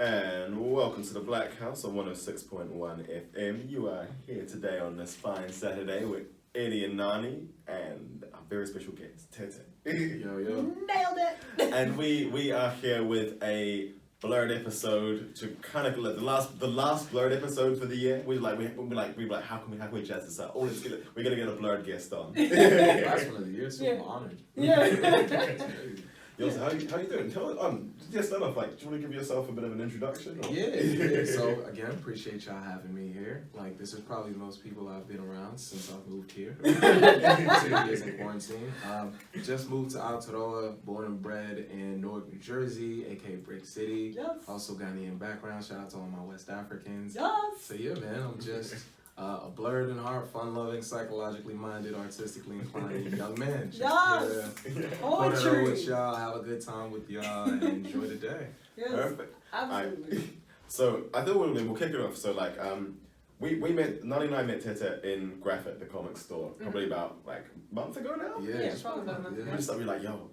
And welcome to the BlackHouse on 106.1 FM. You are here today on this fine Saturday with Eddie and Nani and a very special guest, Tetteh. Yo. Nailed it! And we are here with a Blerd episode to kind of like the last Blerd episode for the year. We're like how can we jazz this up? Oh, we're gonna get a Blerd guest on. Last one of the year, so I'm honored. Yeah. Yo, so how you doing? Start off, like, do you want to give yourself a bit of an introduction? Or? Yeah. So again, appreciate y'all having me here. Like, this is probably the most people I've been around since I've moved here. 2 years in quarantine. Just moved to Aotearoa, born and bred in Newark, New Jersey, aka Brick City. Yes. Also Ghanaian background. Shout out to all my West Africans. Yes. So yeah, man, I'm just a blurred in heart, fun-loving, psychologically minded, artistically inclined young man. Just here to put it on with y'all, have a good time with y'all, and enjoy the day. Yes. Perfect. Absolutely. So I thought we'll kick it off. So like we met Nani and I met Tetteh in Graphic, the comic store, probably about like a month ago now. Yeah, probably about a month ago. We just thought we were like, yo,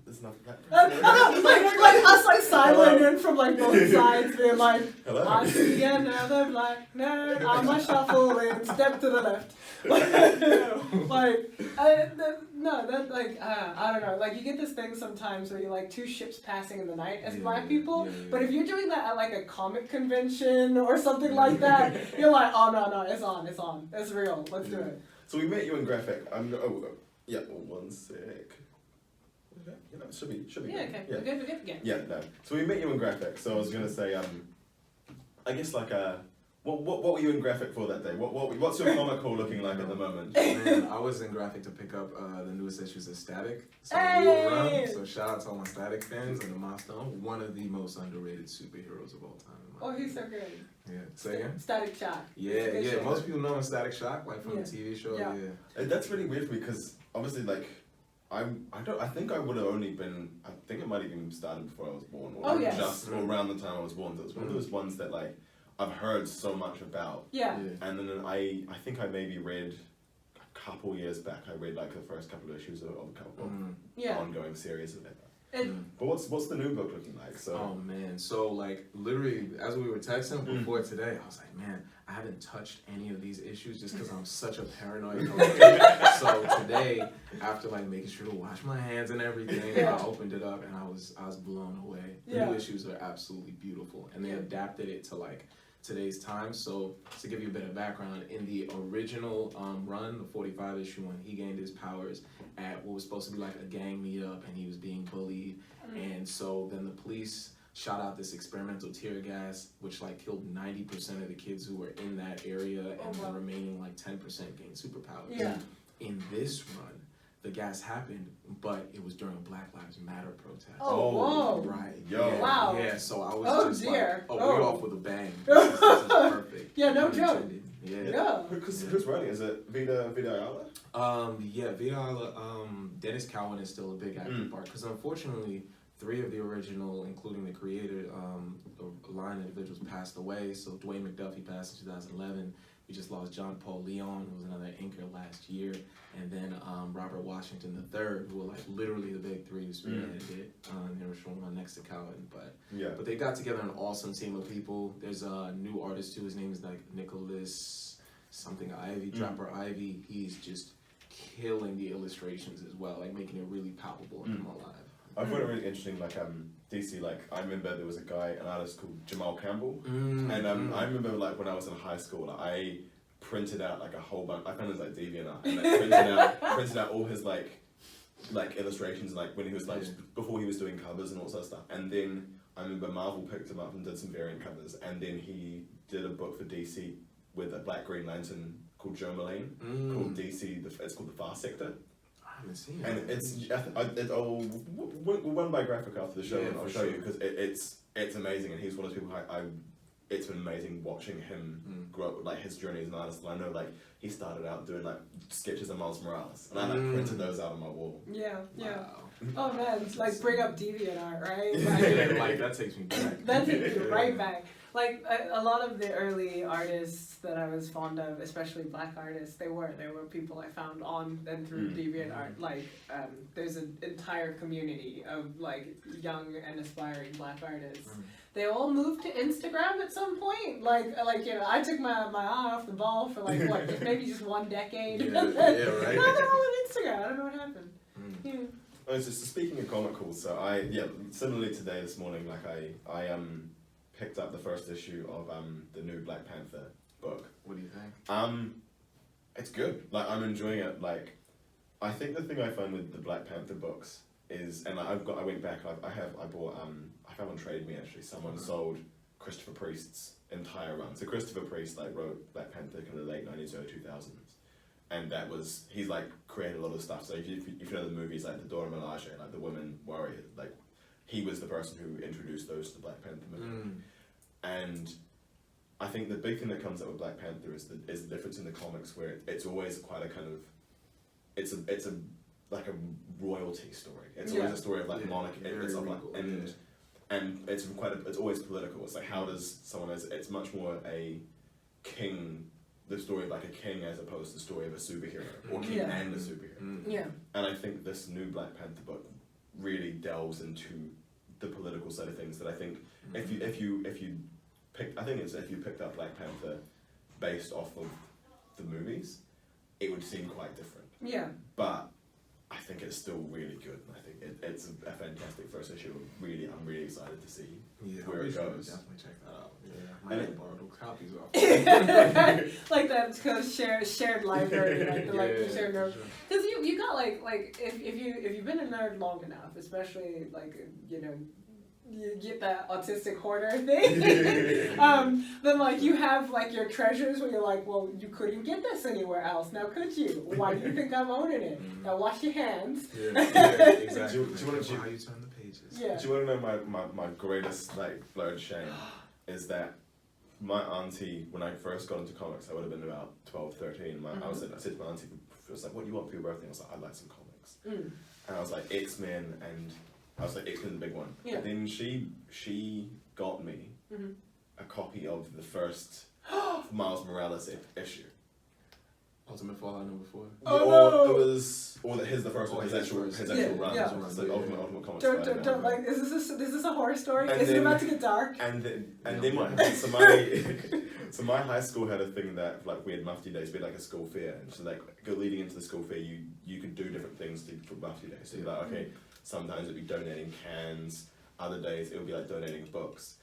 there's nothing that. like us like silent in from like both sides, being like, Hello. I see another black nerd, I must shuffle and step to the left. I don't know. Like you get this thing sometimes where you're like two ships passing in the night as black people, but if you're doing that at like a comic convention or something like that, you're like, oh no, it's on, it's real, let's do it. So we met you in Graphic. One sec. You know, should be. Yeah, good. okay. We're good. Yeah, no. So we met you in Graphic. So I was gonna say, I guess like what were you in Graphic for that day? What's your comic haul looking like at the moment? Man, I was in Graphic to pick up the newest issues of Static. So, so shout out to all my Static fans and the Milestone. One of the most underrated superheroes of all time. He's so good. Yeah. Say again? Static Shock. Yeah. Show. Most people know him Static Shock, like from the TV show. Yeah. And that's really weird for me because obviously like. I think I would have only been. I think it might have even started before I was born, or just around the time I was born. So it's one of those ones that like I've heard so much about. Yeah. And then I think I maybe read a couple years back. I read like the first couple of issues of ongoing series of it. But what's the new book looking like? So. Oh man, so like literally as we were texting before today, I was like, man, I haven't touched any of these issues just because I'm such a paranoid. So today, after like making sure to wash my hands and everything, I opened it up and I was blown away. The new issues are absolutely beautiful, and they adapted it to like today's time. So to give you a bit of background, in the original run, the 45 issue one, he gained his powers at what was supposed to be like a gang meetup, and he was being bullied, and so then the police shot out this experimental tear gas, which like killed 90% of the kids who were in that area, and the remaining like 10% gained superpowers. Yeah. In this run, the gas happened, but it was during a Black Lives Matter protest. Oh, whoa. Right. Yo. Yeah. Wow. Yeah, so I was we're off with a bang. This is perfect. Yeah, no joke. Yeah. Who's writing? Is it Vida Ayala? Vida Ayala, Dennis Cowan is still a big active part, because unfortunately 3 of the original, including the creator, line individuals passed away. So Dwayne McDuffie passed in 2011. We just lost John Paul Leon, who was another anchor last year, and then Robert Washington III, who were like literally the big 3 who spearheaded it. They were showing on next to Cowan, but they got together an awesome team of people. There's a new artist too. His name is like Nicholas something Ivy, Dropper Ivy. He's just killing the illustrations as well, like making it really palpable and come alive. I find it really interesting, like DC, like I remember there was an artist called Jamal Campbell, and I remember like when I was in high school, like, I printed out like a whole bunch. I found his like DeviantArt, and like, printed out all his like illustrations, like when he was like before he was doing covers and all that stuff. And then I remember Marvel picked him up and did some variant covers, and then he did a book for DC with a Black Green Lantern called Joe Mullane, called DC. It's called The Far Sector. I haven't seen it. And we'll run by graphic after the show, and I'll show you, because it's amazing, and he's one of those people it's been amazing watching him grow, like his journey as an artist. And I know like he started out doing like sketches of Miles Morales, and I like printed those out on my wall. Yeah. Wow. Oh man, it's like bring up DeviantArt, right? Like that takes me back. That takes you right back. Like a lot of the early artists that I was fond of, especially black artists, they were people I found on and through DeviantArt. Like there's an entire community of like young and aspiring black artists. They all moved to Instagram at some point. Like you know, I took my eye off the ball for like what, maybe just one decade. Yeah, right. Now they're all on Instagram. I don't know what happened. Yeah. Oh, so speaking of comicals, so similarly today this morning, like I picked up the first issue of the new Black Panther book. What do you think? It's good. Like I'm enjoying it. Like I think the thing I find with the Black Panther books is, and I went back. I bought I found on Trade Me actually. Someone sold Christopher Priest's entire run. So Christopher Priest like wrote Black Panther in the late 90s, early 2000s. And that was, he's like created a lot of stuff. So if you know the movies like the Dora Milaje, like the Women Warrior, like he was the person who introduced those to the Black Panther movie. And I think the big thing that comes up with Black Panther is the difference in the comics, where it's always quite a kind of, it's a like a royalty story. It's always a story of like monarchy. It's of like, and it's always political. It's like how does someone it's much more a king. The story of like a king as opposed to the story of a superhero, or king and a superhero. Yeah. And I think this new Black Panther book really delves into the political side of things that I think if you picked up Black Panther based off of the movies, it would seem quite different. Yeah. But I think it's still really good. I think it's a fantastic first issue. I'm really excited to see where it goes. Definitely check that out. Yeah, I might borrow those copies off. Like that kind of shared library, the shared notes. Because you got like if you've been a nerd long enough, especially like you know. You get that autistic hoarder thing, then like you have like your treasures where you're like, well, you couldn't get this anywhere else. Now could you? Why do you think I'm owning it? Now wash your hands. Yeah, exactly. Do you want to how you turn the pages? Yeah. Do you want to know my greatest like Blerd shame is that my auntie, when I first got into comics, I would have been about 12, 13. I said to my auntie, she was like, what do you want for your birthday? I was like, I'd like some comics. And I was like, X-Men and I was like, X-Men the big one. Yeah. Then she got me a copy of the first Miles Morales issue. Ultimate Fallout #4. His first one, his actual run. Yeah. It's like Ultimate Comics. Don't like. Is this a horror story? Is it about to get dark? And then what happened? So my high school had a thing that like we had Mufti days. We had like a school fair, and so like leading into the school fair, you could do different things for Mufti days. So you're like, okay, sometimes it'd be donating cans. Other days it would be like donating books.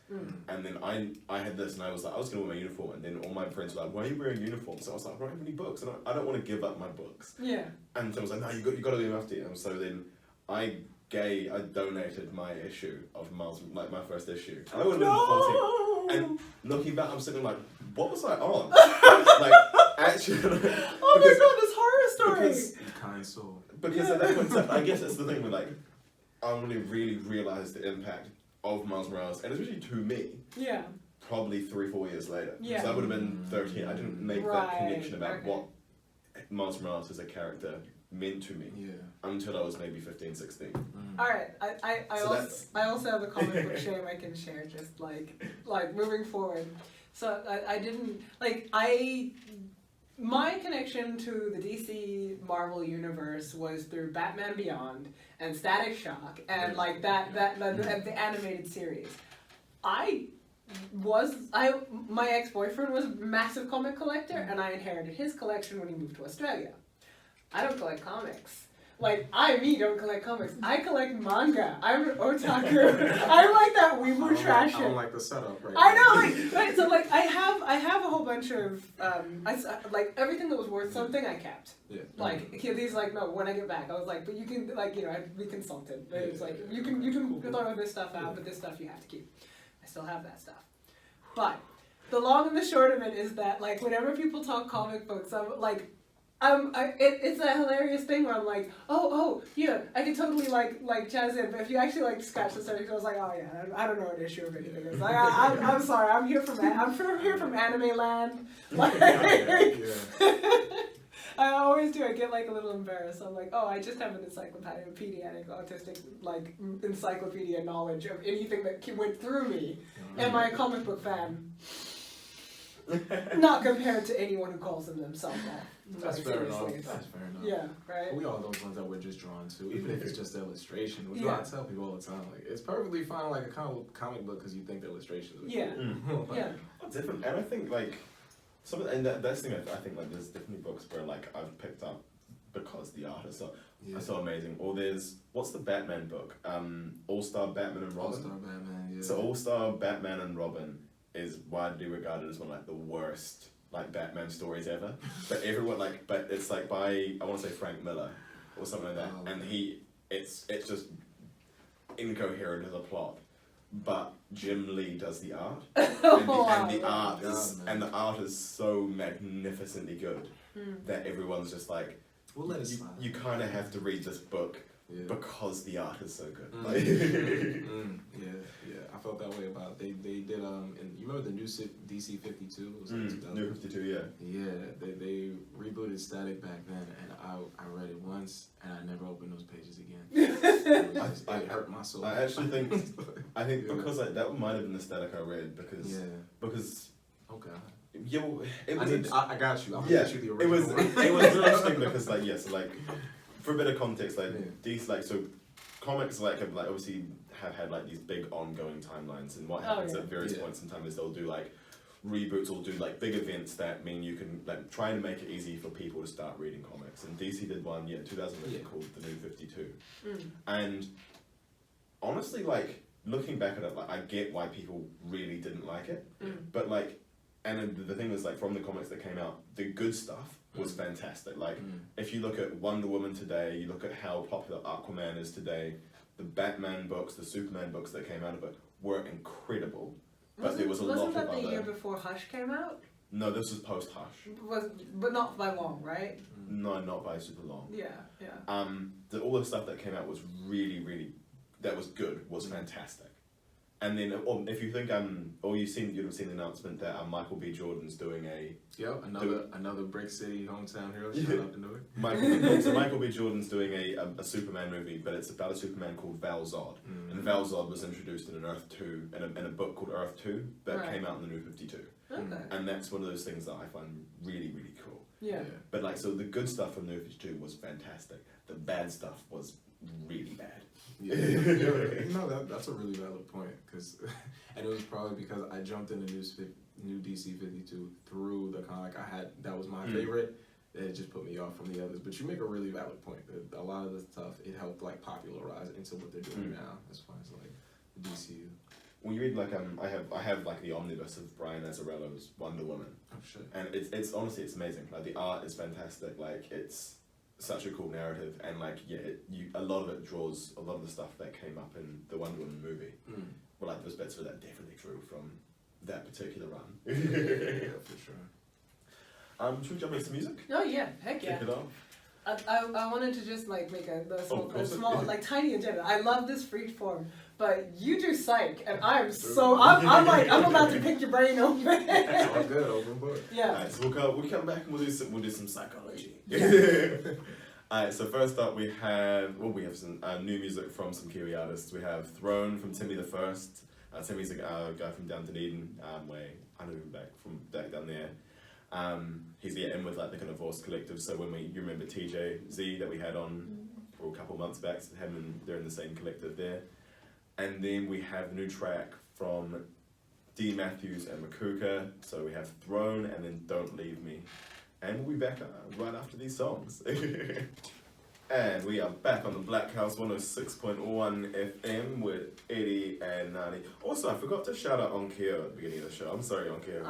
And then I had this, and I was like, I was gonna wear my uniform, and then all my friends were like, why are you wearing uniform? So I was like, I don't have any books, and I don't want to give up my books. Yeah. And so I was like, no, you got to do Mufti. And so then I donated my issue of Miles, like my first issue. And I would have been 14. And looking back, I'm sitting like, what was I on? Like actually. Oh my god, this horror story. Kind soul. Because at that point, I guess that's the thing with like, I only really realised the impact of Miles Morales, and especially to me. Yeah. Probably 3-4 years later. Yeah. So I would have been 13. I didn't make that connection about what Miles Morales as a character meant to me until I was maybe 15, 16. All right. I also have a comic book shame I can share. Just like moving forward. So I didn't like my connection to the DC Marvel universe was through Batman Beyond and Static Shock and like the animated series. My ex-boyfriend was a massive comic collector, and I inherited his collection when he moved to Australia. I don't collect comics. Like, don't collect comics. I collect manga. I'm an otaku. I'm like that weeaboo trash shit. I don't like the setup right I know, right, so like, I have a whole bunch of, like, everything that was worth something I kept. Yeah. Like, these, like, no, when I get back, I was like, but you can, like, we consulted. But it's like, you can throw this stuff out, but this stuff you have to keep. I still have that stuff. But the long and the short of it is that, like, whenever people talk comic books, I'm like, it's a hilarious thing where I'm like, yeah, I can totally like jazz in, but if you actually like scratch the surface, I was like, oh yeah, I don't know what issue of anything is. Like, I'm sorry, I'm here from Anime Land. Like, I always do. I get like a little embarrassed. I'm like, oh, I just have an encyclopedic autistic like encyclopedia knowledge of anything that went through me. Am I a comic book fan? Not compared to anyone who calls themselves that. That's fair enough. That's fair enough. Yeah, right. We all those ones that we're just drawn to, even if it's just the illustration. Which Yeah. I tell people all the time, like it's perfectly fine like a comic book because you think the illustrations are Yeah. cool. Yeah. Different, and I think like that's the thing. I think like there's definitely books where like I've picked up because the art is so amazing. Or there's what's the Batman book? All-Star Batman and Robin. All-Star Batman, yeah. So All-Star Batman and Robin is widely regarded as one of like the worst like Batman stories ever. But everyone but it's like by I want to say Frank Miller or something like that, and it's just incoherent as a plot. But Jim Lee does the art, and the art is so magnificently good that everyone's just like, we'll let it you, slide. you kind of have to read this book because the art is so good. Yeah, I felt that way about they did and you remember the new DC 52? It was like 2000. New 52, yeah. Yeah, they rebooted Static back then, and I read it once, and I never opened those pages again. It hurt my soul. I actually think because that might have been the Static I read because okay. Yeah, well, it was I got you. I'll get you the original. It was interesting because for a bit of context, these so comics have obviously have had like these big ongoing timelines, and what happens at various points in time is they'll do like reboots or do like big events that mean you can like try and make it easy for people to start reading comics. And DC did one 2011 called The New 52, and honestly looking back at it, I get why people really didn't like it, but and the thing was from the comics that came out, the good stuff was fantastic. If you look at Wonder Woman today, you look at how popular Aquaman is today, the Batman books, the Superman books that came out of it were incredible. But there was a lot of other... Wasn't that the year before Hush came out? No, this was post-Hush. But not by long, right? No, not by super long. Yeah. All the stuff that came out was really, really... That was good, was fantastic. And then, if you think, you'd have seen the announcement that Michael B. Jordan's doing another Brick City hometown hero. Shout out to Newark. Michael B. Jordan's doing a Superman movie, but it's about a Superman called Val Zod. And Val Zod was introduced in an Earth 2, in a book called Earth 2 that came out in the New 52. Okay. And that's one of those things that I find really, really cool. Yeah. But so the good stuff from the New 52 was fantastic. The bad stuff was really bad. That's a really valid point, and it was probably because I jumped in the new DC 52 through the comic I had. That was my favorite. It just put me off from the others. But you make a really valid point. A lot of the stuff it helped popularize into what they're doing now, as far as the DCU. When you read I have the omnibus of Brian Azzarello's Wonder Woman. Oh shit! And it's honestly it's amazing. The art is fantastic. It's such a cool narrative, and a lot of it draws a lot of the stuff that came up in the Wonder Woman movie. Well, those bits that definitely drew from that particular run. Yeah, for sure. Should we jump into some music? Oh yeah, heck yeah. Kick it off. I wanted to just make a small tiny agenda. I love this free form, but you do psych, and I'm about to pick your brain open. It's all good, open book. Yeah. Alright, so we'll come back and we'll do some psychology. Alright, so first up we have some new music from some Kiwi artists. We have Throne from Timmy the First. Timmy's a guy from Downton Eden, where I know him back down there. He's in with the kind of Voice Collective. So you remember TJ Z that we had on for a couple months back, so they're in the same collective there. And then we have the new track from D. Matthews and Makuka. So we have Throne and then Don't Leave Me. And we'll be back right after these songs. And we are back on the BlackHouse 106.1 FM with Eddie and Nani. Also, I forgot to shout out Onkeo at the beginning of the show. I'm sorry, Onkeo.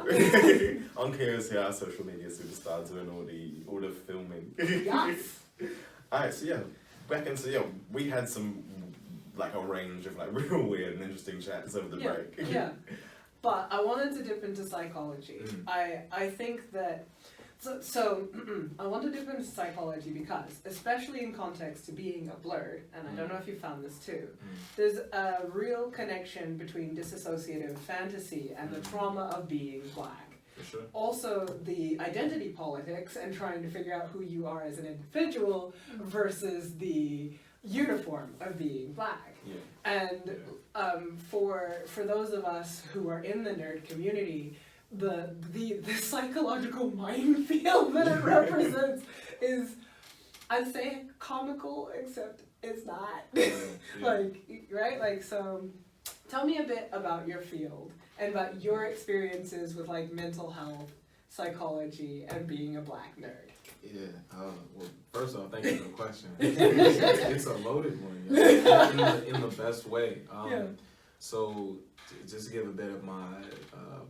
Onkeo is here, our social media superstar, doing all the filming. Yes. Alright, so back into we had some a range of real weird and interesting chats over the break. Yeah. But I wanted to dip into psychology. I think that I want to dip into psychology because, especially in context to being a Blerd, and I don't know if you found this too, there's a real connection between dissociative fantasy and the trauma of being Black. For sure. Also, the identity politics and trying to figure out who you are as an individual versus the uniform of being Black. Yeah. And for those of us who are in the nerd community, the psychological minefield that it represents is, I'd say, comical, except it's not. Like, right? Like, so tell me a bit about your field and about your experiences with like mental health, psychology, and being a Black nerd. Yeah. Well, first off, thank you for the question. It's a loaded one, in the best way. So, just to give a bit of my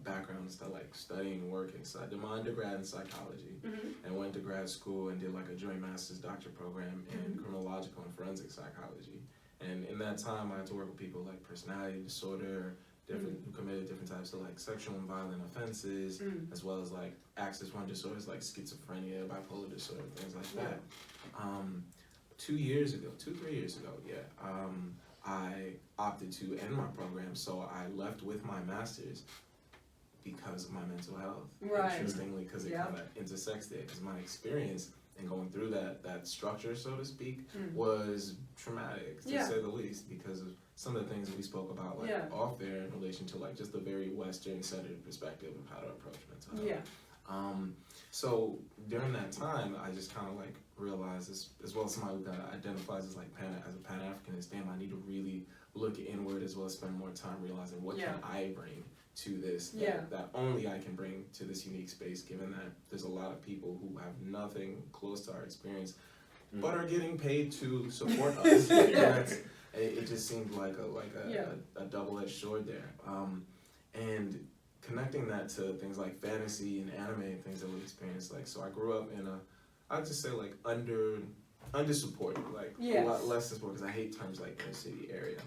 background to like studying and working. So I did my undergrad in psychology and went to grad school and did like a joint master's doctorate program in criminological and forensic psychology. And in that time, I had to work with people like personality disorder, who committed different types of like sexual and violent offenses, as well as like axis 1 disorders like schizophrenia, bipolar disorder, things like that. 3 years ago, I opted to end my program, so I left with my master's because of my mental health. Right. Interestingly, because it kind of intersects there, because my experience in going through that structure, so to speak, was traumatic, to say the least, because of some of the things that we spoke about like off there in relation to like just the very Western-centered perspective of how to approach mental health. So during that time, I just kind of like realized, as well as somebody that identifies as like as a Pan-Africanist, damn, I need to really look inward as well as spend more time realizing what can I bring to this that only I can bring to this unique space, given that there's a lot of people who have nothing close to our experience, but are getting paid to support us. It just seemed like a double-edged sword there. And connecting that to things like fantasy and anime and things that we experience, like, so I grew up in I'd just say like under-supported, like a lot less than supported, because I hate terms like inner city area.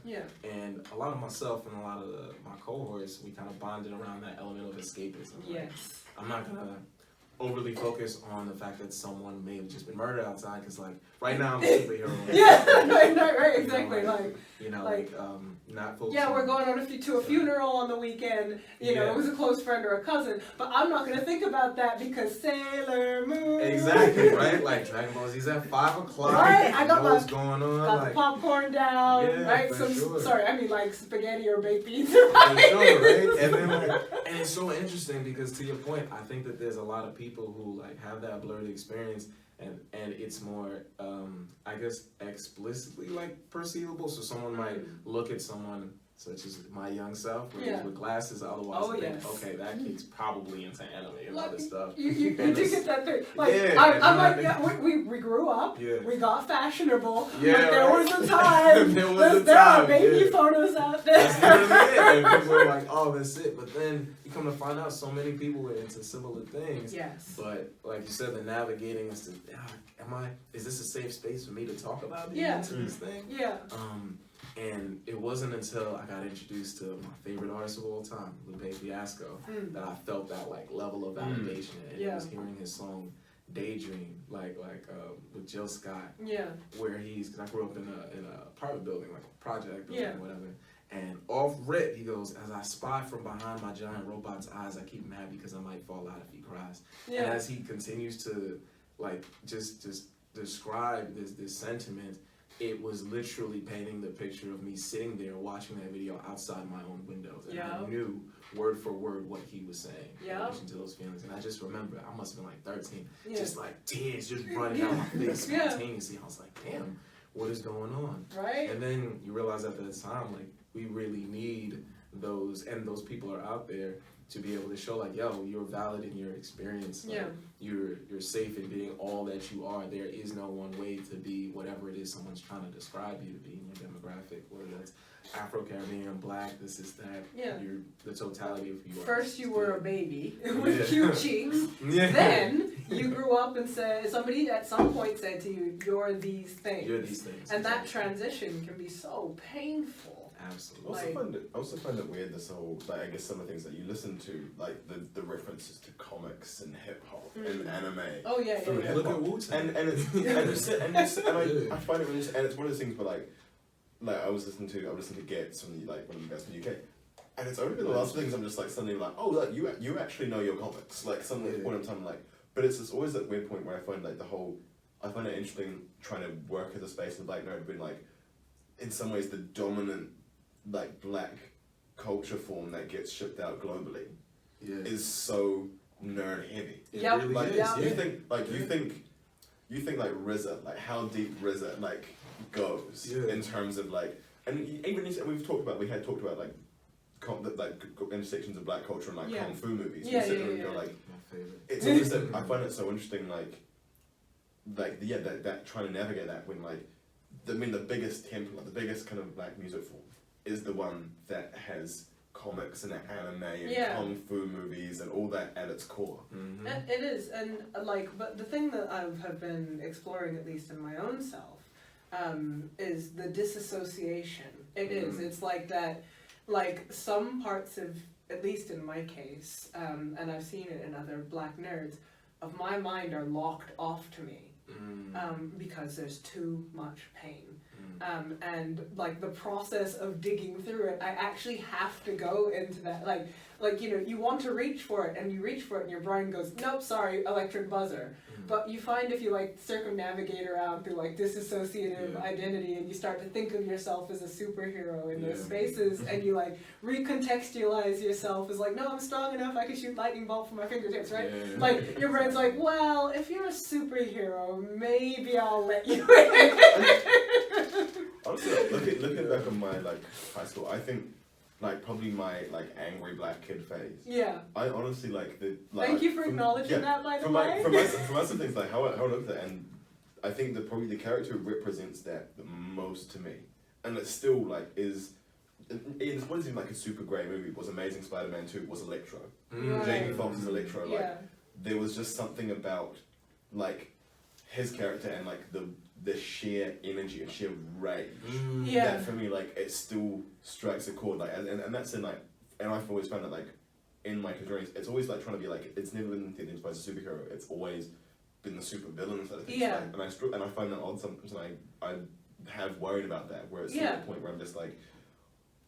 And a lot of myself and a lot of my cohorts, we kind of bonded around that element of escapism. Like, I'm not gonna overly focus on the fact that someone may have just been murdered outside, because like right now I'm a superhero. Right, exactly. Not focusing. Yeah, we're going on to a funeral on the weekend. You know, it was a close friend or a cousin, but I'm not gonna think about that because Sailor Moon. Exactly, right? Like Dragon Ball Z's at 5 o'clock. Right, I got what's going on. Got the popcorn down. Right, sorry, I mean like spaghetti or baked beans. Right? For sure, right? And then and it's so interesting because to your point, I think that there's a lot of people who like have that blurred experience. And it's more, I guess, explicitly like perceivable. So someone might look at someone such as my young self with glasses, otherwise think, okay, that kid's probably into anime and other stuff. You do get that thing. Like, we grew up, we got fashionable, but there was a time, there are baby photos out there. That's literally it. And people are like, oh, that's it. But then you come to find out so many people are into similar things. Yes. But like you said, the navigating is to, is this a safe space for me to talk about being into this thing? Yeah. And it wasn't until I got introduced to my favorite artist of all time, Lupe Fiasco, that I felt that like level of validation. And it was hearing his song Daydream, with Jill Scott, where because I grew up in a apartment building, like a project building, whatever. And off rip, he goes, as I spy from behind my giant robot's eyes, I keep him happy because I might fall out if he cries. And as he continues to like just describe this sentiment, it was literally painting the picture of me sitting there watching that video outside my own windows. And I knew word for word what he was saying in relation to those feelings. And I just remember, I must have been like 13, just like tears just running down my face spontaneously. I was like, damn, what is going on? Right. And then you realize at that time, like, we really need those people are out there to be able to show like, yo, you're valid in your experience. Like, you're safe in being all that you are. There is no one way to be whatever it is someone's trying to describe you to be in your demographic, whether that's Afro-Caribbean, Black, this is that. You're the totality of who you are. First you were a baby with cute cheeks. Then you grew up and somebody at some point said to you, you're these things. You're these things. And that transition can be so painful. Absolutely. I also find it weird, this whole, like, I guess some of the things that you listen to, like the references to comics and hip hop and anime. Oh yeah. Look at Wu-Tang. And I find it really, and it's one of those things where like I was listening to Gets from one of you guys from the UK, And it's only been the last things I'm just like suddenly like, oh, look, you actually know your comics. Like suddenly at one point in time, like, but it's just always that weird point where I find like I find it interesting trying to work as a space in Black Nerd, being like, in some ways the dominant like Black culture form that gets shipped out globally is so nerd heavy. Yep. Really Like is, you think like RZA, like how deep RZA like goes in terms of like, and even we've talked about like intersections of Black culture and like kung fu movies. Yeah, you sit there and go like, it's always that I find it so interesting that trying to navigate that when like the biggest template, like the biggest kind of Black music form is the one that has comics and anime and kung fu movies and all that at its core. Mm-hmm. It is, and like, but the thing that I have been exploring, at least in my own self, is the disassociation. It is. It's like that. Like some parts of, at least in my case, and I've seen it in other Black nerds, of my mind are locked off to me because there's too much pain. And like the process of digging through it, I actually have to go into that. Like you know, you want to reach for it, and you reach for it, and your brain goes, nope, sorry, electric buzzer. But you find if you like circumnavigate around through like dissociative identity, and you start to think of yourself as a superhero in those spaces, and you like recontextualize yourself as like, no, I'm strong enough, I can shoot lightning bolt from my fingertips, right? Like your brain's like, well, if you're a superhero, maybe I'll let you in. Honestly, looking back on my like high school, I think like probably my like angry Black kid phase. Yeah. I honestly like the. Like, thank you for acknowledging that, by the way. From my things, like how I looked at it, and I think that probably the character represents that the most to me, and it still like is. It wasn't even like a super great movie. It was Amazing Spider-Man 2. Was Electro. Jamie Foxx's Electro. Like there was just something about like his character and like the sheer energy and sheer rage that for me like it still strikes a chord, like and that's in like, and I've always found that like in my journeys it's always like trying to be like, it's never been identified as a superhero, it's always been the super villain side of things. Like, and I find that odd sometimes, and I have worried about that, where it's at the point where I'm just like,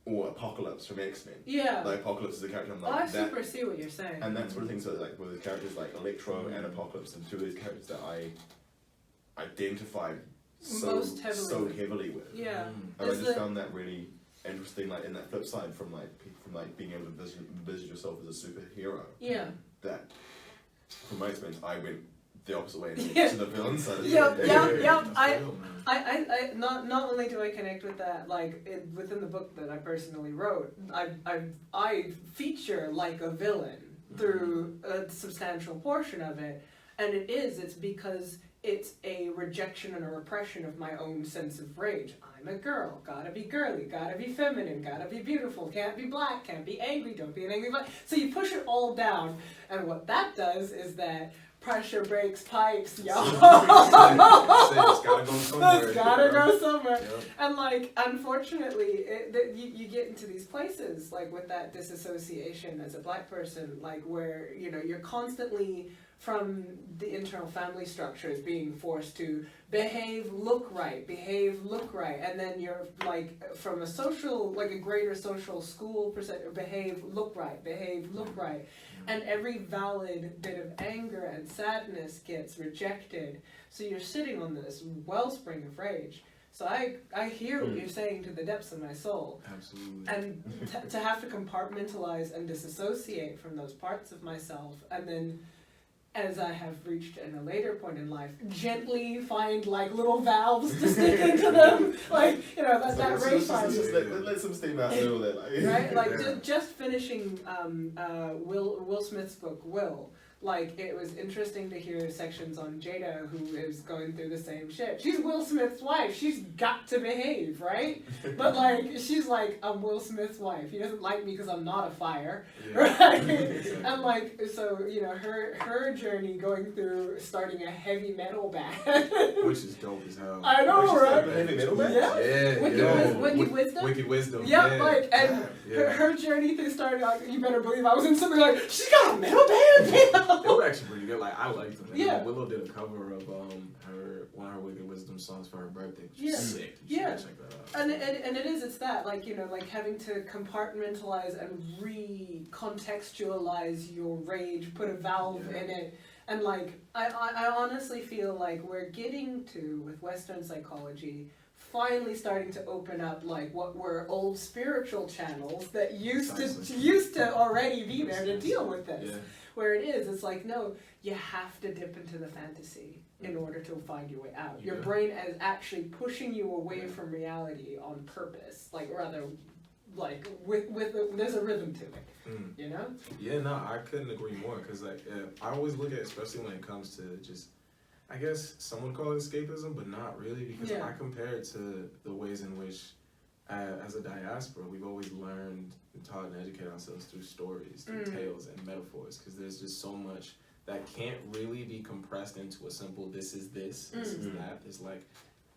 or Apocalypse from X-Men. Like Apocalypse is a character I'm like, I super see what you're saying. And that's sort of things that like with characters like Electro and Apocalypse, and two of these characters that I identified so heavily with. And I just found that really interesting, like in that flip side from being able to envision yourself as a superhero. That from my experience I went the opposite way to the villain side of it. I not only do I connect with that, like within the book that I personally wrote, I feature like a villain through a substantial portion of it, and it's because it's a rejection and a repression of my own sense of rage. I'm a girl, gotta be girly, gotta be feminine, gotta be beautiful, can't be Black, can't be angry, don't be an angry Black. So you push it all down, and what that does is that pressure breaks pipes, y'all. It's gotta go somewhere. It's gotta go somewhere. And like, unfortunately, you get into these places, like with that disassociation as a Black person, like where, you know, you're constantly from the internal family structures being forced to behave, look right, and then you're like from a social, like a greater social school perspective, behave, look right, and every valid bit of anger and sadness gets rejected, so you're sitting on this wellspring of rage. So I hear what you're saying to the depths of my soul. Absolutely. And to have to compartmentalize and disassociate from those parts of myself, and then as I have reached in a later point in life, gently find like little valves to stick into them, like, you know, that rage fire. Let some steam out a little bit, like. Right, like just finishing Will Smith's book Will. Like, it was interesting to hear sections on Jada, who is going through the same shit. She's Will Smith's wife. She's got to behave, right? But, like, she's like, I'm Will Smith's wife. He doesn't like me because I'm not a fire, right? And, like, so, you know, her journey going through starting a heavy metal band. Which is dope as hell. I know, right? A heavy metal band? Wicked Wisdom? Wicked Wisdom. Yep, like, and her journey through starting, like, you better believe I was in something like, she's got a metal band? know? They were actually pretty good. Like, I liked them. And Yeah. Willow did a cover of one of her Wicked Wisdom songs for her birthday, which was sick. You should check that out. And it's that, like, you know, like having to compartmentalize and recontextualize your rage, put a valve in it. And like, I honestly feel like we're getting to, with Western psychology, finally starting to open up like what were old spiritual channels that used to already be there to deal with this. Yeah. Where it is, it's like, no, you have to dip into the fantasy in order to find your way out. Your brain is actually pushing you away from reality on purpose, like rather, like there's a rhythm to it, you know? Yeah, no, I couldn't agree more, because like I always look at, especially when it comes to just, I guess some would call it escapism, but not really, because I compare it to the ways in which, as a diaspora, we've always learned and taught and educated ourselves through stories, through tales and metaphors, because there's just so much that can't really be compressed into a simple this is this is that. It's like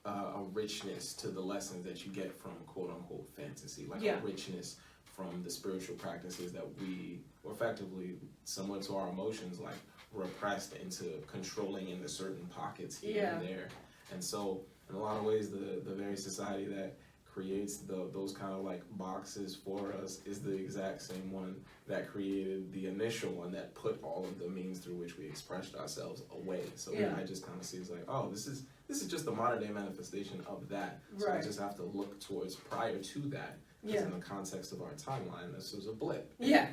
a richness to the lessons that you get from quote unquote fantasy, like a richness from the spiritual practices that we, or effectively similar to our emotions, like repressed into controlling into certain pockets here and there. And so in a lot of ways the very society that creates those kind of like boxes for us is the exact same one that created the initial one that put all of the means through which we expressed ourselves away. So I just kind of see it's like, oh, this is just the modern day manifestation of that. So we just have to look towards prior to that. Because in the context of our timeline, this was a blip. Yeah.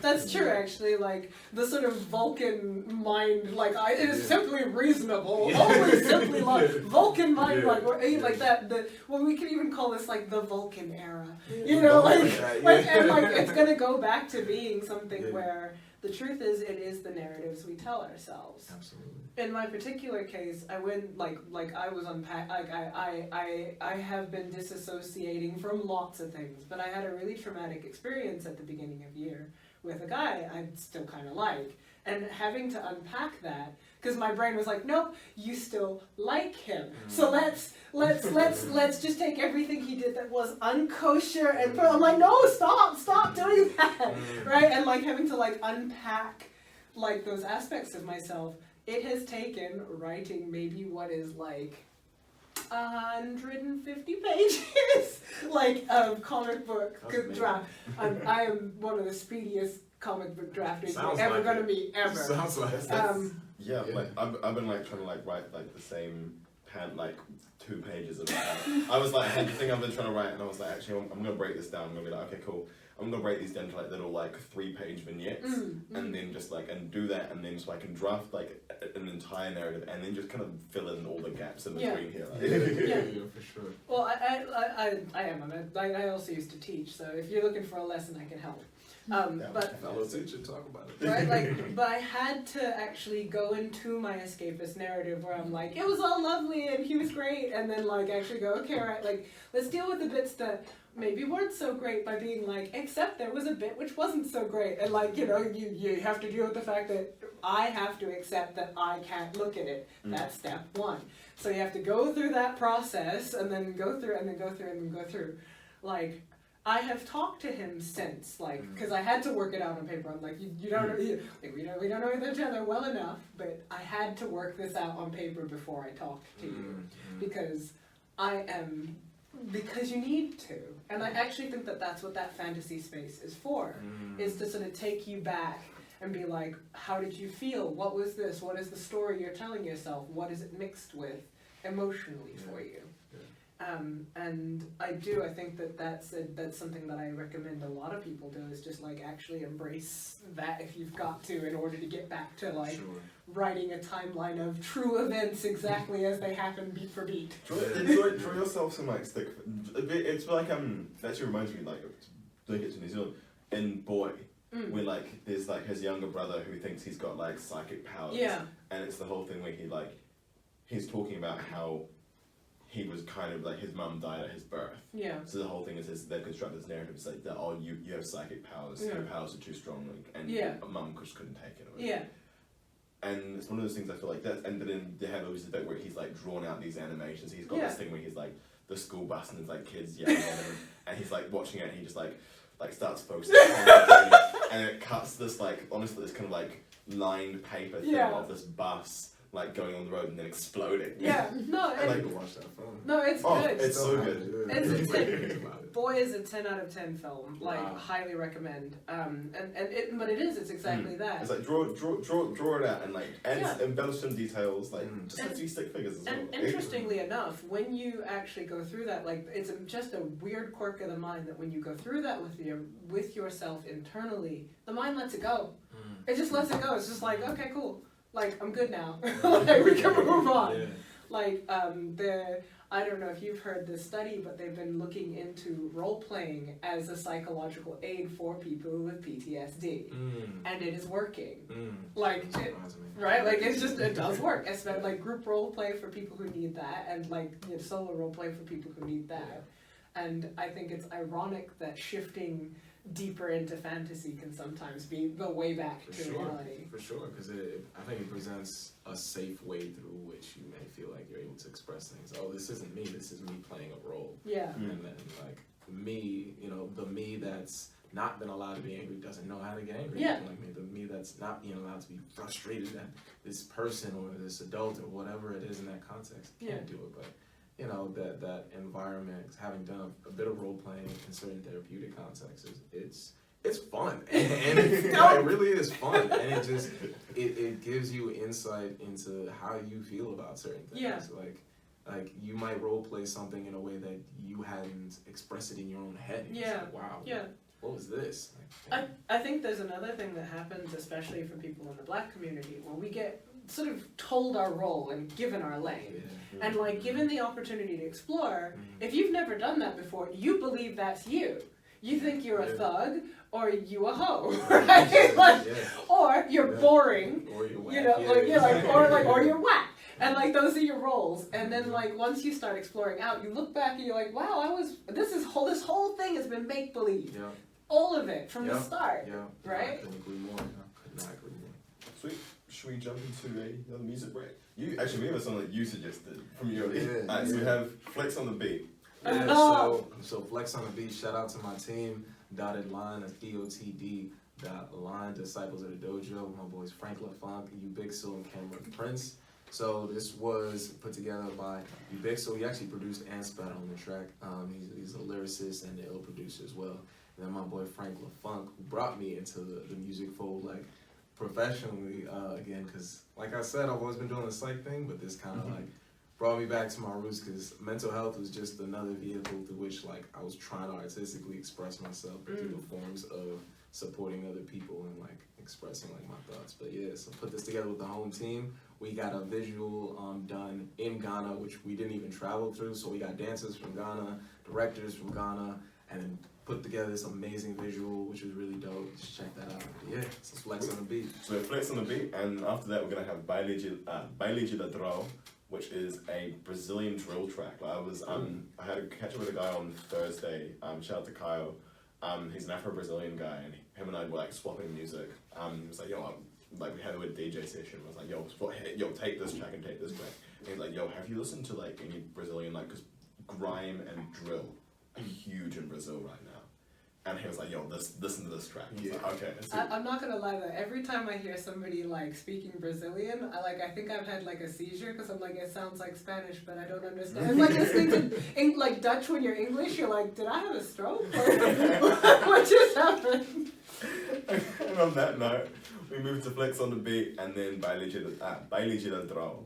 That's true, actually. Like, the sort of Vulcan mind, like, it is simply reasonable. Always simply like Vulcan mind, like that. Well, we could even call this, like, the Vulcan era. You know, and it's gonna go back to being something where the truth is, it is the narratives we tell ourselves. Absolutely. In my particular case, I went like I was I have been disassociating from lots of things, but I had a really traumatic experience at the beginning of the year with a guy I still kind of like, and having to unpack that because my brain was like, nope, you still like him, so let's just take everything he did that was unkosher and put. I'm like, no, stop doing that, right? And like having to like unpack like those aspects of myself. It has taken writing maybe what is like 150 pages, like comic book draft. I am one of the speediest comic book drafters you're ever like gonna meet ever. Sounds like like I've been like trying to like write like the same like 2 pages of that. I was like, I had the thing I've been trying to write, and I was like, actually, I'm gonna break this down. I'm gonna be like, okay, cool. I'm gonna break these down to like little like 3-page vignettes, and then just like and do that, and then so I can draft like an entire narrative, and then just kind of fill in all the gaps in between here. Like. Yeah, for sure. Well, I am. I also used to teach, so if you're looking for a lesson, I can help. But fellow teacher, talk about it. Right, like, but I had to actually go into my escapist narrative where I'm like, it was all lovely and he was great, and then like actually go, okay, all right, like let's deal with the bits that maybe weren't so great by being like, except there was a bit which wasn't so great, and like, you know, you have to deal with the fact that I have to accept that I can't look at it. That's step 1. So you have to go through that process, and then go through, and then go through, and then go through. Like, I have talked to him since, like, because I had to work it out on paper. I'm like, you don't know, like, we don't know each other well enough, but I had to work this out on paper before I talked to you, because because you need to. And I actually think that that's what that fantasy space is for, is to sort of take you back and be like, how did you feel? What was this? What is the story you're telling yourself? What is it mixed with emotionally for you? And I think that that's something that I recommend a lot of people do, is just like actually embrace that if you've got to, in order to get back to like writing a timeline of true events exactly as they happen beat for beat. Draw yourself some like stick. It's like that actually reminds me like doing it to New Zealand in Boy. Where like there's like his younger brother who thinks he's got like psychic powers. Yeah. And it's the whole thing where he's talking about how he was kind of like, his mum died at his birth. Yeah. So the whole thing is they've constructed this narrative. It's like that, oh, you have psychic powers. Yeah. Your powers are too strong, and mum just couldn't take it. Yeah. And it's one of those things I feel like that. And then they have always the bit where he's like drawn out these animations. He's got this thing where he's like the school bus and there's like kids yelling at him, and he's like watching it. And he just like like starts focusing on the journey, and it cuts this like honestly this kind of like lined paper thing of this bus like going on the road and then exploding. Yeah, no, I like to watch that film. No, it's good. It's so good. Boy, is a 10 out of 10 film. Like, highly recommend. But it's exactly that. It's like draw it out and like embellish some details, like just like see stick figures as well. And interestingly enough, when you actually go through that, like it's just a weird quirk of the mind that when you go through that with yourself internally, the mind lets it go. It just lets it go. It's just like, okay, cool. Like, I'm good now. Like, we can move on. Yeah. Like, I don't know if you've heard this study, but they've been looking into role-playing as a psychological aid for people with PTSD. And it is working. Like, right? Like, it does work. Especially, like, group role-play for people who need that, and, like, solo role-play for people who need that. And I think it's ironic that shifting deeper into fantasy can sometimes be the way back to reality. For sure, because I think it presents a safe way through which you may feel like you're able to express things. Oh, this isn't me, this is me playing a role. Yeah. And then, like, me, the me that's not been allowed to be angry doesn't know how to get angry. Yeah. Like me, the me that's not being allowed to be frustrated at this person or this adult or whatever it is in that context. Can't do it, but that environment, having done a bit of role playing in certain therapeutic contexts, it's fun, and it really is fun, and it gives you insight into how you feel about certain things. Yeah. Like you might role play something in a way that you hadn't expressed it in your own head. And yeah. Like, wow. Yeah. What was this? I think there's another thing that happens, especially for people in the Black community, where we get sort of told our role and given our lane. Yeah. And like given the opportunity to explore, if you've never done that before, you believe that's you. You think you're a thug or you a hoe, right? Like, or you're boring, or you're whack. Or you're whack. And like those are your roles. And then like once you start exploring out, you look back and you're like, wow, this whole thing has been make believe. Yeah. All of it from the start. Yeah. Right? I couldn't agree more. I could not agree more. Sweet. Should we jump into another music break? We have a song that you suggested from your Alright, so we have Flex on the Beat. Yeah, so Flex on the Beat, shout out to my team, Dotted Line, that's DOTD, Line, Disciples of the Dojo, my boys Frank LaFonk, Ubixo, and Cameron Prince. So this was put together by Ubixo. He actually produced and spat on the track. He's a lyricist and an ill producer as well. And then my boy Frank LaFonk, who brought me into the music fold, like, professionally, again, because, like I said, I've always been doing the psych thing, but this kind of, like, brought me back to my roots, because mental health was just another vehicle through which, like, I was trying to artistically express myself through the forms of supporting other people and, like, expressing, like, my thoughts. But, yeah, so put this together with the home team. We got a visual done in Ghana, which we didn't even travel through, so we got dancers from Ghana, directors from Ghana, and then put together this amazing visual, which was really dope. Just check that out. But yeah, so Flex on the Beat. So Flex on the Beat, and after that we're gonna have Baile de Ladrão, which is a Brazilian drill track. Like I had a catch up with a guy on Thursday. Shout out to Kyle. He's an Afro-Brazilian guy, and him and I were like swapping music. He was like, yo, we had a DJ session. I was like, yo, take this track and take this track. And he's like, yo, have you listened to like any Brazilian, like, because grime and drill are huge in Brazil right now. And he was like, yo, listen to this track. Like, okay. I'm not gonna lie though, every time I hear somebody like speaking Brazilian, I think I've had like a seizure, because I'm like, it sounds like Spanish, but I don't understand. I'm like listening to like Dutch when you're English, you're like, did I have a stroke? What just happened? And on that note, we move to Flex on the Beat, and then Baile de Ladrão.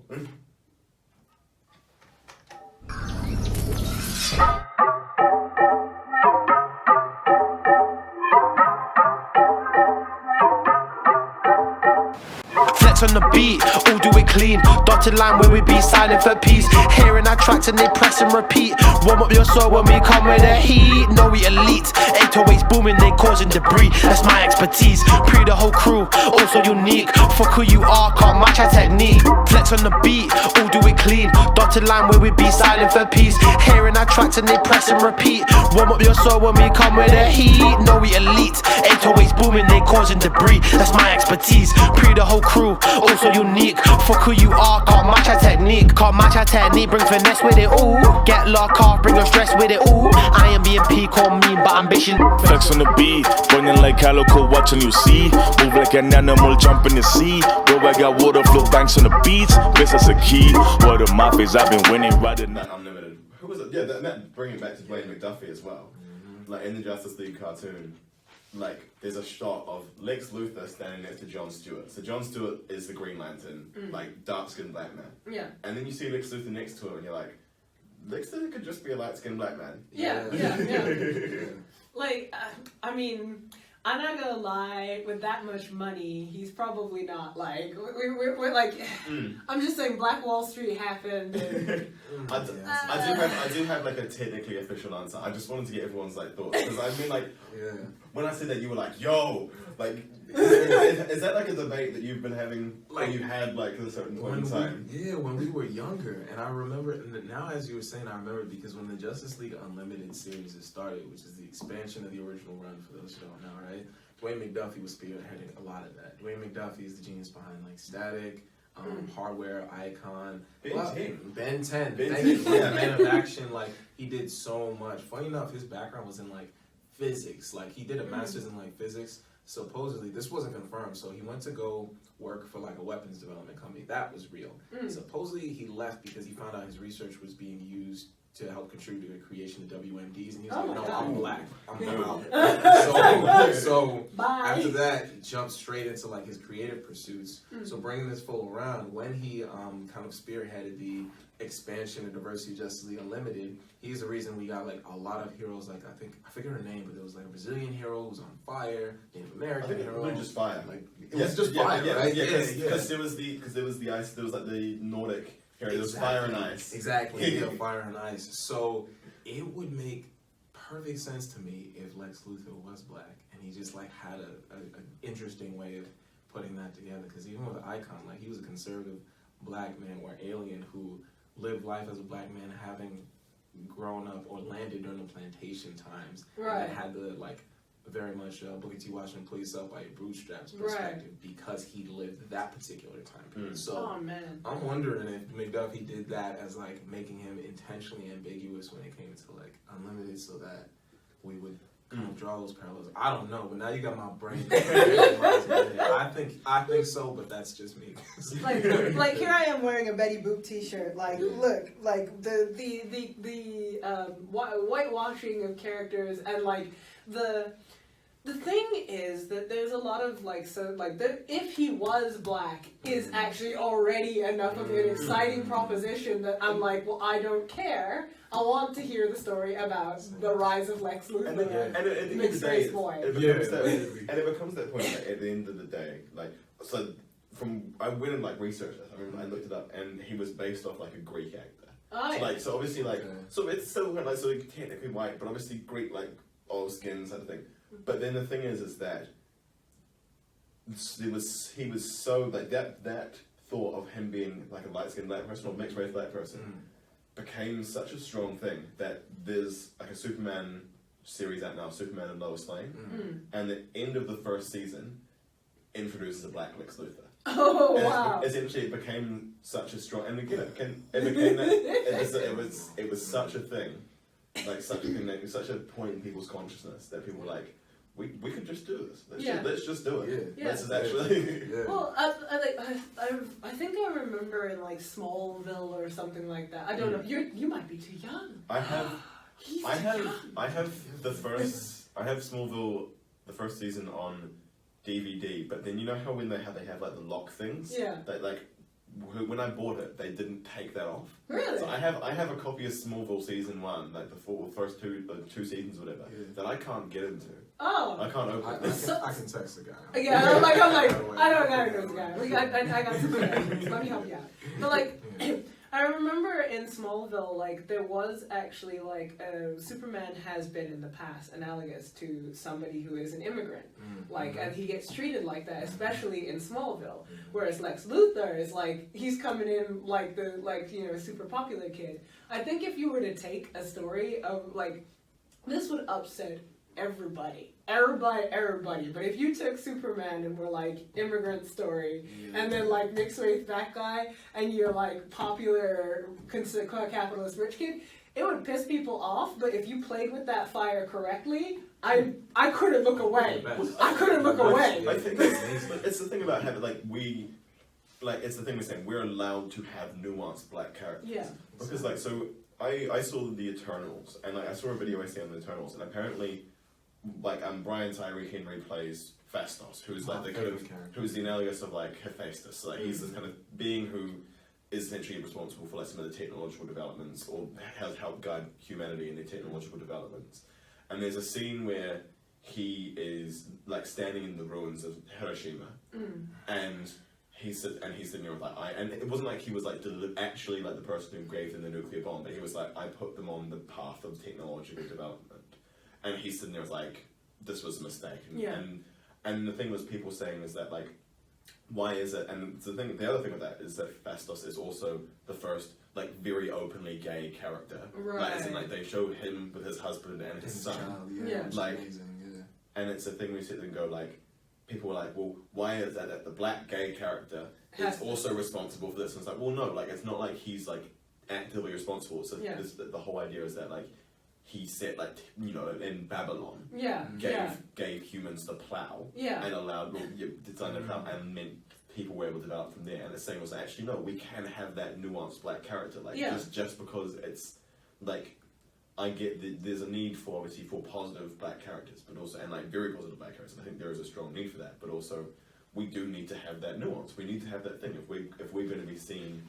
On the beat, all do it clean. Dotted line where we be silent for peace. Hearing our tracks and they press and repeat. Warm up your soul when we come with the heat. No, we elite. 808s booming, they causing debris. That's my expertise. Pre the whole crew, also unique. Fuck who you are, can't match our technique. Flex on the beat, all do it clean. Dotted line where we be silent for peace. Hearing our tracks and they press and repeat. Warm up your soul when we come with the heat. No, we elite. 808s booming, they causing debris. That's my expertise. Pre the whole crew, also unique. Fuck who you are, can't match our technique. Can't match our technique, bring finesse with it, ooh. Get locked off, bring your stress with it, ooh. I am being peak on me, but ambition. Flex on the beat, burning like calico, watching you see. Move like an animal, jump in the sea. Bro, I got water flow banks on the beats. Guess that's a key. Word of mouth is I've been winning, riding That Unlimited. Who was it? Yeah, that bring it back to Dwayne McDuffie as well. Like in the Justice League cartoon, like there's a shot of Lex Luthor standing next to Jon Stewart. So Jon Stewart is the Green Lantern, like dark-skinned black man. Yeah. And then you see Lex Luthor next to him, and you're like, Lex Luthor could just be a light-skinned black man. Yeah. Like, I mean, I'm not gonna lie, with that much money, he's probably not like, we're like, I'm just saying Black Wall Street happened. And, I do have like a technically official answer. I just wanted to get everyone's like thoughts. Because I mean like, when I said that you were like, yo, like, is that like a debate that you've been having, like you had like at a certain point in time? When we were younger, and I remember, and now as you were saying, I remember because when the Justice League Unlimited series has started, which is the expansion of the original run for those who don't know, right? Dwayne McDuffie was spearheading a lot of that. Dwayne McDuffie is the genius behind like Static, Hardware, Icon, Ben 10. Thank you. Man of Action. Like he did so much. Funny enough, his background was in like physics. Like he did a master's in like physics. Supposedly, this wasn't confirmed, so he went to go work for like a weapons development company. That was real. Supposedly, he left because he found out his research was being used to help contribute to the creation of WMDs, and he was like, "No, I'm black. I'm out." So after that, he jumped straight into like his creative pursuits. So bringing this full around, when he kind of spearheaded the expansion and diversity of Justice League Unlimited, he's the reason we got like a lot of heroes. Like I forget her name, but there was like a Brazilian hero who was on fire, Native American hero. Really just fire. Like it was just fire, right? Because there was the ice. There was like the Nordic hero. There was fire and ice. Exactly. Fire and ice. So it would make perfect sense to me if Lex Luthor was black and he just like had an interesting way of putting that together. Because even with Icon, like he was a conservative black man or alien who lived life as a black man, having grown up or landed during the plantation times, and had the like very much Booker T. Washington police up by your bootstraps perspective because he lived that particular time period. So I'm wondering if McDuffie did that as like making him intentionally ambiguous when it came to like Unlimited, so that we would kind of draw those parallels. I don't know, but now you got my brain. I think so, but that's just me. like here I am wearing a Betty Boop T-shirt. Like, look, like the whitewashing of characters, and like the thing is that there's a lot of like, so like that if he was black is actually already enough of an exciting proposition that I'm like, well, I don't care. I want to hear the story about the rise of Lex Luthor. And at the end of the day, it becomes that point like, at the end of the day, like, so I went and like researched this. I mean, I looked it up, and he was based off like a Greek actor. So obviously like, so it's still like so technically white, but obviously Greek, like olive skin sort of thing. But then the thing is that he was so like that thought of him being like a light skinned black person or mixed race black person became such a strong thing that there's like a Superman series out now, Superman and Lois Lane, and the end of the first season introduces a black Lex Luthor. Oh wow! Essentially, it became such a strong, and again, it became that it was such a thing, like such a thing, that such a point in people's consciousness that people were like, we could just do this. Let's just do it. This is actually. Well, I think I remember in like Smallville or something like that. I don't know. You might be too young. I have Smallville, the first season on DVD, but then you know how when they have like the lock things? Yeah. That like when I bought it, they didn't take that off. Really? So I have a copy of Smallville season 1, like the first two seasons, whatever, that I can't get into. Oh. I can't open it. I can text the guy. Yeah, I'm like, I don't know this guy. I got some questions. Let me help you out. But like, I remember in Smallville, like there was actually like Superman has been in the past analogous to somebody who is an immigrant, and he gets treated like that, especially in Smallville. Whereas Lex Luthor is like he's coming in like the super popular kid. I think if you were to take a story of like this would upset everybody. But if you took Superman and were like immigrant story, and then like mixed with that guy, and you're like popular capitalist rich kid, it would piss people off. But if you played with that fire correctly, I couldn't look away. I couldn't look away. I think it's the thing about having it's the thing we're saying, we're allowed to have nuanced black characters. Yeah. Because like, so I saw the Eternals, and like I saw a video I see on the Eternals, and apparently like Brian Tyree Henry plays Phastos, who's like the kind of who's the analogous of like Hephaestus. Like he's this kind of being who is essentially responsible for like some of the technological developments, or has helped guide humanity in their technological developments. And there's a scene where he is like standing in the ruins of Hiroshima, and he's sitting there with like and it wasn't like he was like actually like the person who gave them the nuclear bomb, but he was like, I put them on the path of technological development. And he's sitting there was like, this was a mistake. And the thing was, people saying is that like, why is it? And the other thing with that is that Phastos is also the first like very openly gay character. Right. Like, as in, like they show him with his husband and his son. Child, Like, amazing, and it's a thing we sit and go like, people are like, well, why is that the black gay character is also responsible for this? And it's like, well, no, like it's not like he's like actively responsible. So the whole idea is that like, he said, like, you know, in Babylon, gave humans the plow, and allowed design the plow, and meant people were able to develop from there. And the saying was actually, no, we can have that nuanced black character, like just because it's like, I get there's a need for obviously for positive black characters, but also and like very positive black characters. And I think there is a strong need for that, but also we do need to have that nuance. We need to have that thing if we're going to be seen.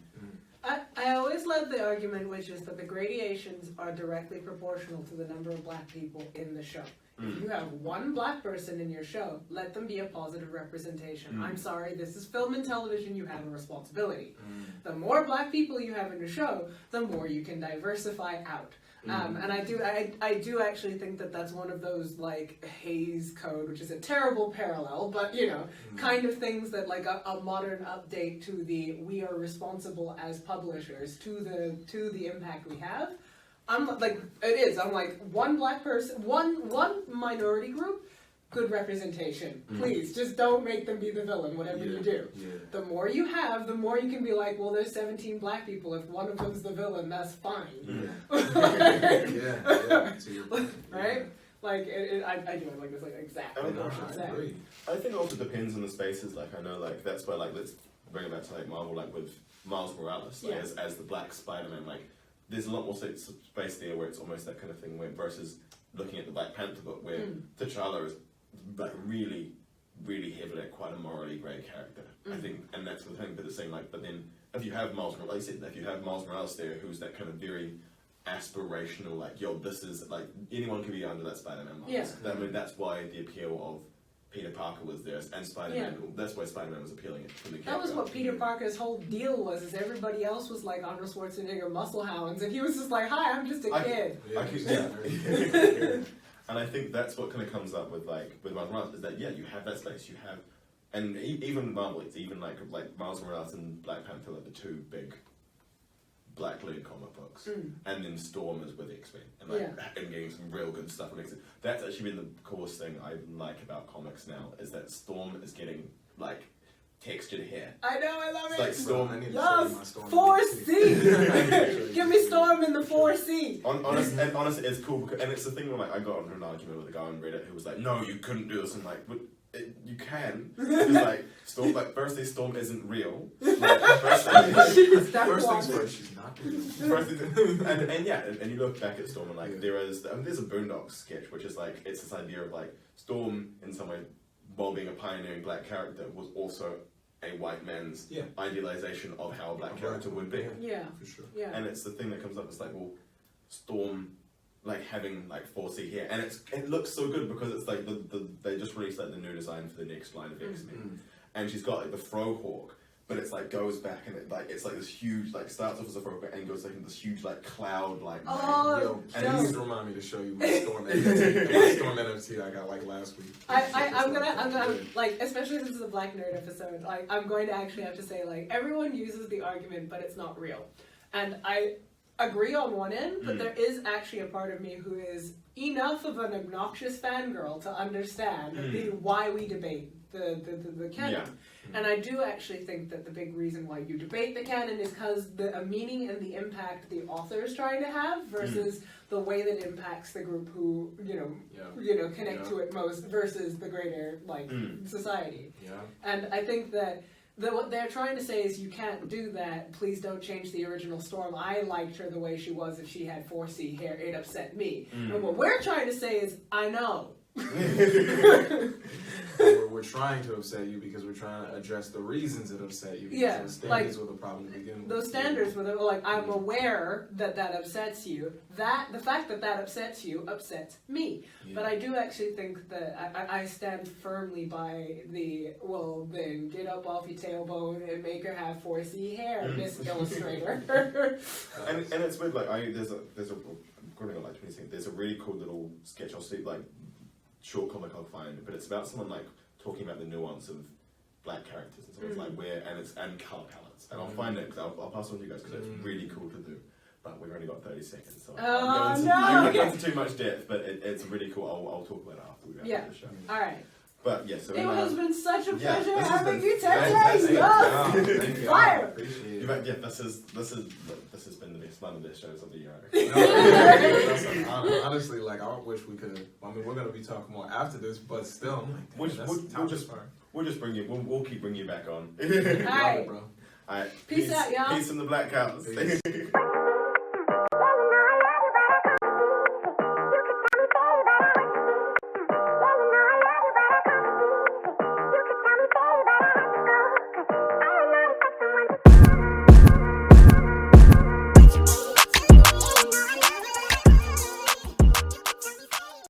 I always love the argument, which is that the gradations are directly proportional to the number of black people in the show. If you have one black person in your show, let them be a positive representation. I'm sorry, this is film and television, you have a responsibility. The more black people you have in the show, the more you can diversify out. And I do actually think that that's one of those like Hays Code, which is a terrible parallel, but you know, kind of things that like a modern update to the we are responsible as publishers to the impact we have. I'm like one black person, one minority group. Good representation. Please, just don't make them be the villain, whatever you do. The more you have, the more you can be like, well, there's 17 black people. If one of them's the villain, that's fine. Right? Like, I do it like this, like, exactly. I think it also depends on the spaces. Like, I know, like, that's why, like, let's bring it back to, like, Marvel, like, with Miles Morales, like, as the Black Spider-Man, like, there's a lot more space there where it's almost that kind of thing, where versus looking at the Black Panther book, where T'Challa is like really, really heavily quite a morally grey character. I think, and that's the thing. But the same, like, but then if you have Miles Morales, like I said, if you have Miles Morales there, who's that kind of very aspirational, like, yo, this is like anyone can be under that Spider-Man mask. I mean, that's why the appeal of Peter Parker was there, and Spider-Man. That's why Spider-Man was appealing from the. That was what Peter Parker's whole deal was. Is everybody else was like Arnold Schwarzenegger muscle hounds, and he was just like, "Hi, I'm just a kid." And I think that's what kind of comes up with Miles Morales is that you have that space, you have, and even Marvel, it's even like Miles Morales and Black Panther, like the two big black lead comic books, and then Storm is with X-Men, and getting some real good stuff on X-Men. That's actually been the coolest thing I like about comics now, is that Storm is getting like textured hair. I know, I love it. Like Storm, yes, 4C. Give me Storm in the 4C. Honestly, it's cool because, and it's the thing where like I got into an argument with a guy on Reddit who was like, "No, you couldn't do this." And like, but you can. It's like Storm. Like, firstly, Storm isn't real. Like, first things first, she's not real. And you look back at Storm and like there's a Boondocks sketch which is like it's this idea of like Storm in some way, while being a pioneering black character, was also a white man's idealization of how a black character would be. Yeah, for sure. Yeah. And it's the thing that comes up. It's like, well, Storm, like having like 4C here, and it looks so good because it's like they just released like the new design for the next line of X-Men, and she's got like the Frohawk, but it's like goes back and it's like this huge like starts off as a Frohawk and goes like in this huge like cloud like. Yo, please remind me to show you my Storm NFT. My Storm NFT I got like last week. I'm gonna like, especially since it's a Black Nerd episode, like I'm going to actually have to say like everyone uses the argument, but it's not real, and agree on one end, but there is actually a part of me who is enough of an obnoxious fangirl to understand why we debate the canon. Yeah. And I do actually think that the big reason why you debate the canon is because the meaning and the impact the author is trying to have versus the way that it impacts the group who connect to it most versus the greater society. Yeah. And I think that what they're trying to say is you can't do that. Please don't change the original Storm. I liked her the way she was. If she had 4C hair, it upset me. And what we're trying to say is, I know. We're trying to upset you because we're trying to address the reasons it upset you. Yeah, the standards were the problem to begin with. Those standards were like, I'm aware that upsets you. The fact that upsets you upsets me. Yeah. But I do actually think that I stand firmly by then get up off your tailbone and make her have 4C hair, Miss Illustrator. and it's weird. There's a really cool little sketch I'll see short comic I'll find, but it's about someone talking about the nuance of black characters and so it's and color palettes, and I'll find it because I'll pass it on to you guys because it's really cool to do. But we've only got 30 seconds, so I'm going to go into too much depth. But it's really cool. I'll talk about it after we go to the show. All right. But yeah, so it has been such a pleasure having you, Tetteh. Fire. This has been the best one of the shows of the year. Honestly, I wish we could. I mean, we're gonna be talking more after this, but still, we'll just bring you. We'll keep bringing you back on. All right, bro. All right. Peace out, y'all. Peace in the BlackHouse.